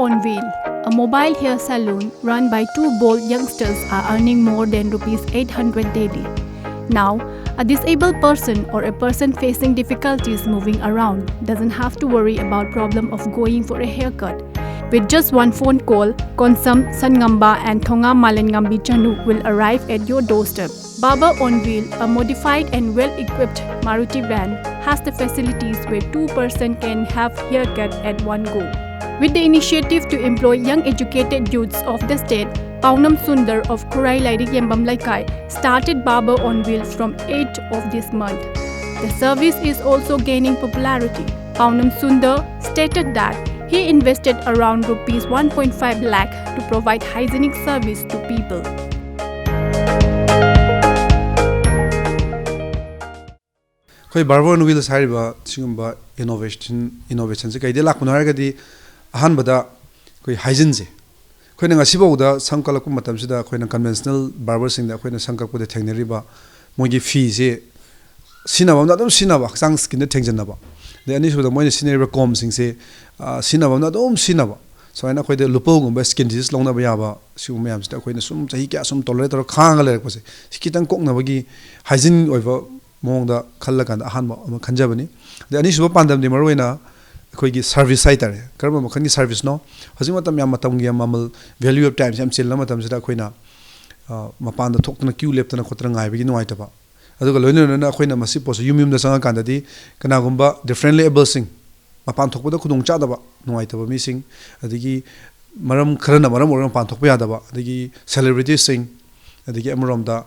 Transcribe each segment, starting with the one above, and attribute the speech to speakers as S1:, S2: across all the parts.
S1: on Wheel, a mobile hair salon run by two bold youngsters, are earning more than Rs 800 daily. Now, a disabled person or a person facing difficulties moving around doesn't have to worry about problem of going for a haircut. With just one phone call, Konsam Sangamba and Thonga Malengambi Chanu will arrive at your doorstep. Barber on Wheel, a modified and well-equipped Maruti van, has the facilities where two persons can have haircut at one go. With the initiative to employ young educated youths of the state, Paunam Sundar of Kurai Lairik Yembam Laikai started Barber on Wheel from 8th of this month. The service is also gaining popularity. Paunam Sundar stated that he invested around Rs 1.5 lakh to provide hygienic service to people.
S2: Koi Barber on Wheel hariba sigumba innovation se kaide lakuna haragadi ahanbada koi hygiene se koina ngasibauda sangkalak matam sida koina conventional barber sing da koina sangkak pude thengneriba mogi fee se sinabam da dum sinaba sang skin da thengjanaba de ani suda moina sineriba com sing se sinabam da dum sinaba so aina koide lupo gumba skin disease longna ba yaba sium yam sida koina sum chahi kya sum tolerate tor khanga le ko se sikitang kokna bagi hygiene oiba mongda khalla kan ahan ma khanjabani de ani suba pandam de marwena koigi service site are karma makhan gi service no hojima tam yam matam gi mamal value of time sam chilna matam sida koina mapan da thokna queue leptana khotra ngai bi nuai taba aduga loina na koina masi pos yum da sanga kan dadi kana gumba differently able sing mapan thokpa da khudung cha daba nuai taba mi sing adigi maram kharana maram oram pan thokpa ya daba adigi celebrity sing adigi amarom da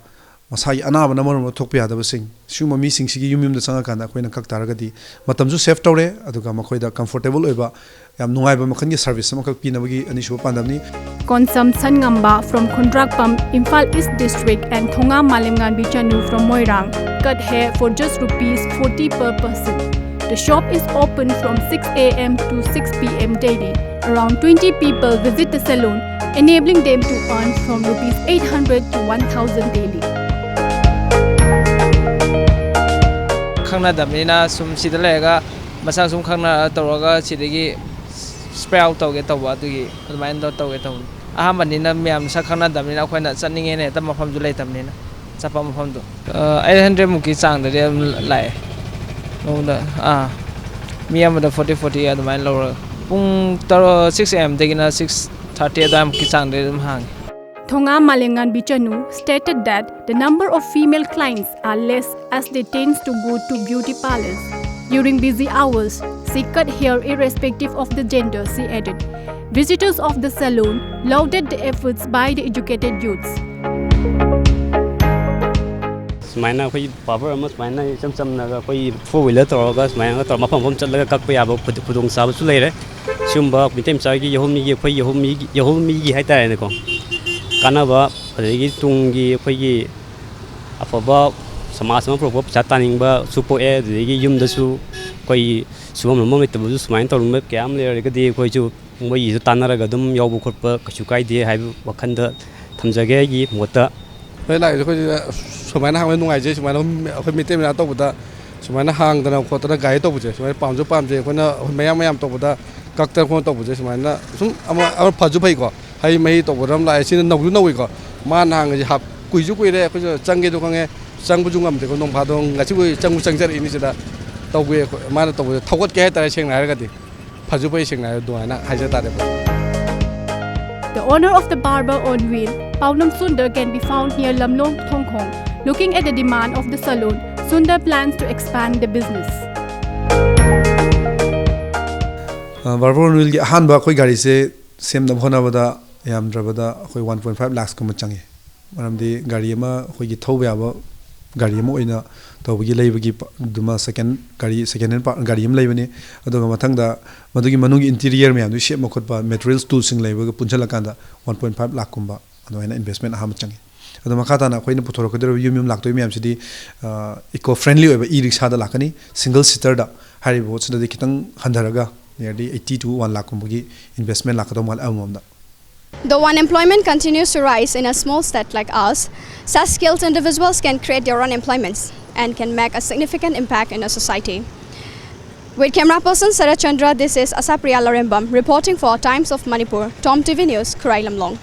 S2: masai anaba na maram thokpa ya daba sing suma mi sing sigi yum da sanga kan da koina kak taragadi matamju safe tore aduga makhoi da comfortable oiba yam nungai ba makhan gi service sama kak pinabagi ani shu pandamni
S1: Konsam Sangamba from Khundrakpam, Imphal East District and Thonga Malengambi Chanu from Moirang cut hair for just Rs 40 per person. The shop is open from 6 a.m. to 6 p.m. daily. Around 20 people visit the salon, enabling them to earn from Rs 800 to 1,000 daily.
S3: Khangna damina sum sidalega masang sum khangna tawraga sidagi sprout tawge tawba tugi admain do tawge taw ahamanina myam sa khangna damina khoina chaninge ne ta mafam ju lai tamnina chapa mafam do 800 muki chang da lai no da miyam da 40 admain lower pung 6 am degina 6:30 adam ki chang de hang
S1: Thonga Malengambi Chanu stated that the number of female clients are less as they tend to go to beauty parlors. During busy hours, she cut hair irrespective of the gender, she added. Visitors of the salon lauded the efforts by the educated youths.
S4: Smaina koi barber ama smaina cham na koi four wheeler toroga smaina tor mafam phom chatlaga kak pa yaba khudung sa su leire sumba mitem sa gi yohmi gi khoi yohmi gi hai ta ne ko kanaba adegi tungi khoi gi afaba samaj ma propo chataning ba supo e adegi yum da su koi suam mo me tabu smaina tor me kyam le ga de khoi ju mo yi tanara ga dum yobu khotpa kachu kai de hai wakhan da thamjage gi mota
S5: lai lai khoi sumai na hang nungai je sumai khoi mitem na to buda sumai na hang da ko ta gai to buje sumai pam je khona mayam to buda kakter khon to buje sumai na sum ama phaju phai ko hai mai to boram lai sin nau nau ko man hang ji hap kui re ko change do kange chang bu ngam de ko nong pha dong ngachi ku chang jar ini sida to gue man to thogot ke ta cheng na ga di phaju phai cheng na do na hai ja ta de.
S1: The owner of the Barber on Wheel, Paunam Sundar, can be found near Lamlong, Thongkhong. Looking at the demand of the salon, Sundar plans to expand the business.
S2: Barber on Wheel gi ahanba koi gari se sem na bhona bada yam drabada koi 1.5 lakhs ko machangi maramdi gari ma koi gi thoba yaba gari ma oina tawgi leibagi duma second hand gari am leibani adoga mathangda madugi manungi interior me adu shape makot ba materials tools sing leibaga punchala kanda 1.5 lakh kumba adoina investment aham changi adu makata na koina puthoro kodero yum laktoi me am sidi eco friendly oba e-rickshaw da lakani single seater da hari bo chida de kitang handaraga nearly 80 to 1 lakh kumbugi investment lakado mal amomda.
S6: Though unemployment continues to rise in a small state like ours, such skilled individuals can create their own employments and can make a significant impact in a society. With camera person Sarah Chandra, this is Asapriya Larembam reporting for Times of Manipur, Tom TV News, Kurai Lamlong.